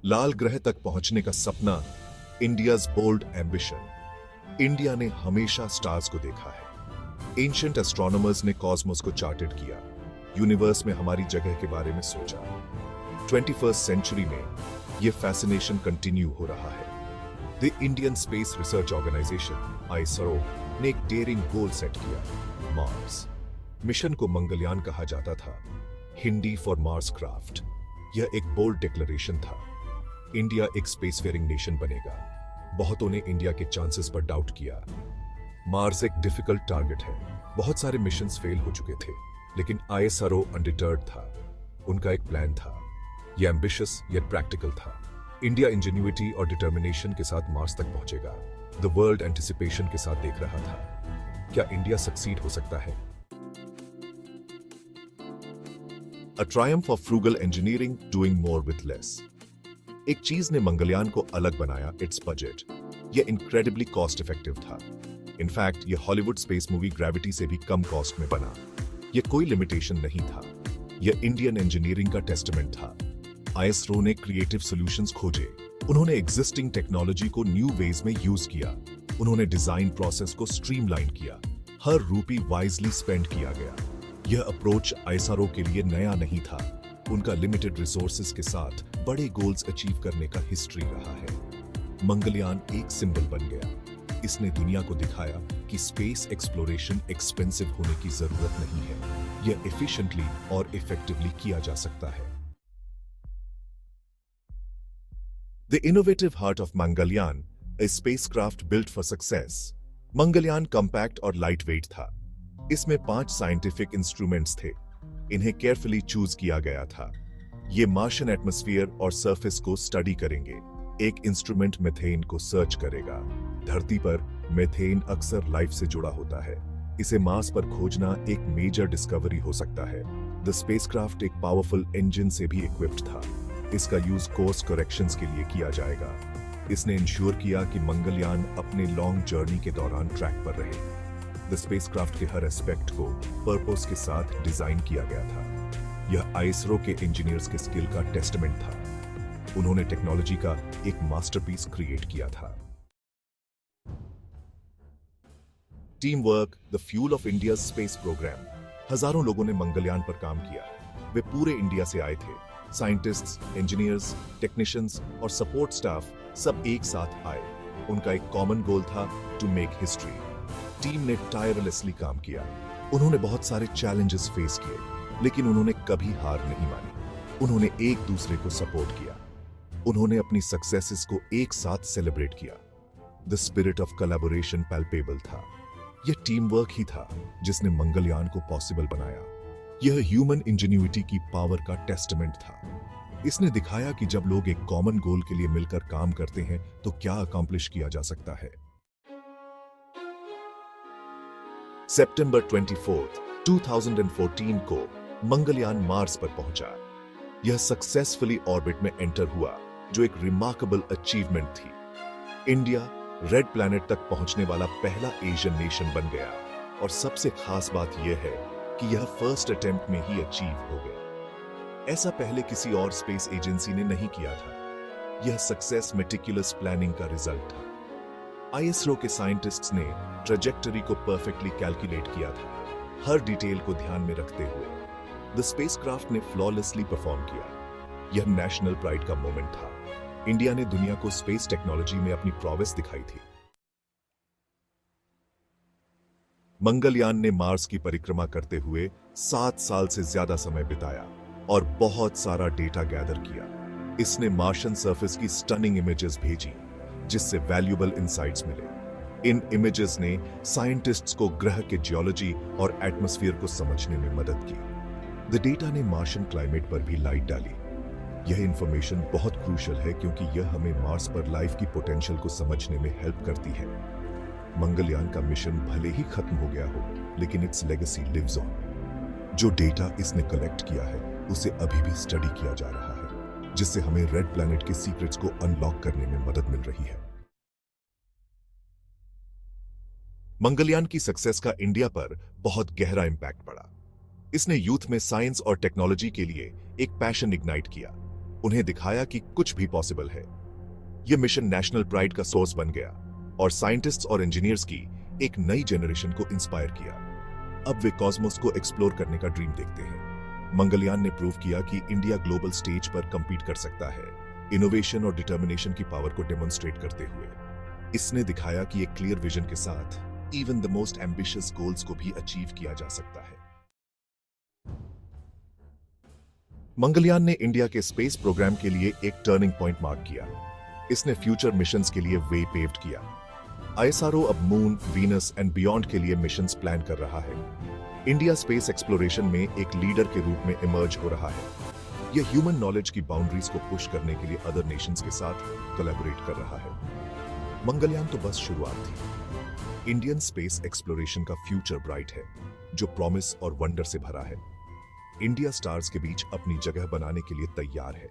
लाल ग्रह तक पहुंचने का सपना, इंडियाज बोल्ड एम्बिशन। इंडिया ने हमेशा स्टार्स को देखा है। एंशिएंट एस्ट्रोनॉमर्स ने कॉस्मोस को चार्टेड किया, यूनिवर्स में हमारी जगह के बारे में सोचा। 21st सेंचुरी में यह फैसिनेशन कंटिन्यू हो रहा है। The Indian space research organisation ISRO ने एक डेयरिंग गोल सेट किया, मार्स। मिशन को मंगलयान कहा जाता था, हिंदी फॉर मार्स क्राफ्ट। यह एक बोल्ड डिक्लेरेशन था, इंडिया एक स्पेसफेयरिंग नेशन बनेगा। बहुतों ने इंडिया के चांसेस पर डाउट किया। मार्स एक डिफिकल्ट टारगेट है, बहुत सारे मिशंस फेल हो चुके थे, लेकिन आईएसआरओ अनडिटर्ड था। उनका एक प्लान था, यह एम्बिशियस yet प्रैक्टिकल था। इंडिया इंजेन्युइटी और डिटर्मिनेशन के साथ मार्स तक पहुंचेगा। द वर्ल्ड एंटिसिपेशन के साथ देख रहा था, क्या इंडिया सक्सीड हो सकता है? A triumph of frugal engineering, doing more with less. एक चीज ने मंगलयान को अलग बनाया, इट्स बजट। यह इनक्रेडिबली कॉस्ट इफेक्टिव था। इनफैक्ट यह हॉलीवुड स्पेस मूवी ग्रेविटी से भी कम कॉस्ट में बना। यह कोई लिमिटेशन नहीं था, यह इंडियन इंजीनियरिंग का टेस्टमेंट था। आईएसआरओ ने क्रिएटिव सॉल्यूशंस खोजे, उन्होंने एग्जिस्टिंग टेक्नोलॉजी को न्यू वेज में यूज किया, उन्होंने डिजाइन प्रोसेस को स्ट्रीमलाइन किया, हर रूपी वाइजली स्पेंड किया गया। यह अप्रोच आईएसआरओ के लिए नया नहीं था, उनका लिमिटेड रिसोर्सेज के साथ बड़े गोल्स अचीव करने का हिस्ट्री रहा है। मंगलयान एक सिंबल बन गया, इसने दुनिया को दिखाया कि स्पेस एक्सप्लोरेशन एक्सपेंसिव होने की जरूरत नहीं है, यह एफिशिएंटली और इफेक्टिवली किया जा सकता है। The innovative heart of Mangalyaan, A spacecraft built for success. Mangalyaan compact और लाइट वेट था। इसमें 5 साइंटिफिक इंस्ट्रूमेंट्स थे, इन्हें केयरफुली चूज किया गया था। ये मार्शियन एटमॉस्फेयर और सरफेस को स्टडी करेंगे। एक इंस्ट्रूमेंट मीथेन को सर्च करेगा। धरती पर मीथेन अक्सर लाइफ से जुड़ा होता है, इसे मार्स पर खोजना एक मेजर डिस्कवरी हो सकता है। द स्पेसक्राफ्ट एक पावरफुल इंजन से भी इक्विप्ड था, इसका यूज कोर्स करेक्शंस के लिए किया जाएगा। इसने इंश्योर किया कि मंगलयान अपने लॉन्ग जर्नी के दौरान ट्रैक पर रहे। द स्पेसक्राफ्ट के हर एस्पेक्ट को पर्पस के साथ डिजाइन किया गया था। यह आईएसआरओ के इंजीनियर्स के स्किल का टेस्टमेंट था, उन्होंने टेक्नोलॉजी का एक मास्टरपीस क्रिएट किया था। Team work, the fuel of India space programme. हजारों लोगों ने मंगलयान पर काम किया, वे पूरे इंडिया से आए थे। साइंटिस्ट्स, इंजीनियर्स, टेक्नीशियंस और सपोर्ट स्टाफ सब एक साथ आए। उनका एक कॉमन गोल था, टू मेक हिस्ट्री। टीम ने टायरलेसली काम किया, उन्होंने बहुत सारे चैलेंजेस फेस किए, लेकिन उन्होंने कभी हार नहीं मानी। उन्होंने एक दूसरे को सपोर्ट किया, उन्होंने अपनी सक्सेसेस को एक साथ सेलिब्रेट किया। The spirit of collaboration palpable था। यह टीम वर्क ही था जिसने मंगलयान को पॉसिबल बनाया। यह ह्यूमन इंजेन्युइटी की पावर का टेस्टमेंट था। इसने दिखाया कि जब लोग एक कॉमन गोल के लिए मिलकर काम करते हैं तो क्या अकॉम्प्लिश किया जा सकता है। सितंबर 24, 2014 को मंगलयान मार्स पर पहुंचा। यह सक्सेसफुली ऑर्बिट में एंटर हुआ, जो एक रिमार्केबल अचीवमेंट थी। इंडिया रेड प्लैनेट तक पहुंचने वाला पहला एशियन नेशन बन गया, और सबसे खास बात यह है कि यह फर्स्ट अटेम्प्ट में ही अचीव हो गया। ऐसा पहले किसी और स्पेस एजेंसी ने नहीं किया था। यह सक्सेस मेटिकुलस प्लानिंग का रिजल्ट था। आईएसआरओ के साइंटिस्ट्स ने ट्रैजेक्टरी को परफेक्टली कैलकुलेट किया था, हर डिटेल को ध्यान में रखते हुए। द स्पेसक्राफ्ट ने फ्लॉलेसली परफॉर्म किया। यह नेशनल प्राइड का मोमेंट था। इंडिया ने दुनिया को स्पेस टेक्नोलॉजी में अपनी प्रोग्रेस दिखाई थी। मंगलयान ने मार्स की परिक्रमा करते हुए 7 साल से ज्यादा समय बिताया और बहुत सारा डेटा गैदर किया। इसने मार्शियन सरफेस की स्टनिंग इमेजेस भेजी, जिससे वैल्यूएबल इंसाइट्स मिले। इन इमेजेस ने साइंटिस्ट्स को ग्रह के जियोलॉजी और एटमॉस्फेयर को समझने में मदद की। द डेटा ने मार्शियन क्लाइमेट पर भी लाइट डाली। यह इंफॉर्मेशन बहुत क्रूशियल है क्योंकि यह हमें मार्स पर लाइफ की पोटेंशियल को समझने में हेल्प करती है। मंगलयान का मिशन भले ही खत्म हो गया हो, लेकिन इट्स लेगेसी लिव्स ऑन। जो डेटा इसने कलेक्ट किया है उसे अभी भी स्टडी किया जा रहा है, जिससे हमें रेड प्लैनेट के सीक्रेट्स को अनलॉक करने में मदद मिल रही है। मंगलयान की सक्सेस का इंडिया पर बहुत गहरा इंपैक्ट पड़ा। इसने यूथ में साइंस और टेक्नोलॉजी के लिए एक पैशन इग्नाइट किया। उन्हें दिखाया कि कुछ भी पॉसिबल है। यह मिशन नेशनल प्राइड का सोर्स बन गया और साइंटिस्ट्स और इंजीनियर्स की एक नई जनरेशन को इंस्पायर किया। अब वे कॉस्मोस को एक्सप्लोर करने का ड्रीम देखते हैं। मंगलयान ने प्रूव किया कि इंडिया ग्लोबल स्टेज पर कंपीट कर सकता है, इनोवेशन और डिटर्मिनेशन की पावर को डेमोन्स्ट्रेट करते हुए। इसने दिखाया कि एक क्लियर विजन के साथ even the most ambitious goals को भी अचीव किया जा सकता है। मंगलयान ने इंडिया के स्पेस प्रोग्राम के लिए एक टर्निंग पॉइंट मार्क किया। इसने फ्यूचर मिशंस के लिए वे पेव्ड किया। आईएसआरओ अब मून, वीनस एंड बियॉन्ड के लिए मिशंस प्लान कर रहा है। इंडिया स्पेस एक्सप्लोरेशन में एक लीडर के रूप में इमर्ज हो रहा है। यह ह्यूमन नॉलेज की बाउंड्रीज को पुश करने के लिए अदर नेशंस के साथ कोलैबोरेट कर रहा है। मंगलयान तो बस शुरुआत थी। इंडियन स्पेस एक्सप्लोरेशन का फ्यूचर ब्राइट है, जो प्रॉमिस और वंडर से भरा है। इंडिया स्टार्स के बीच अपनी जगह बनाने के लिए तैयार है।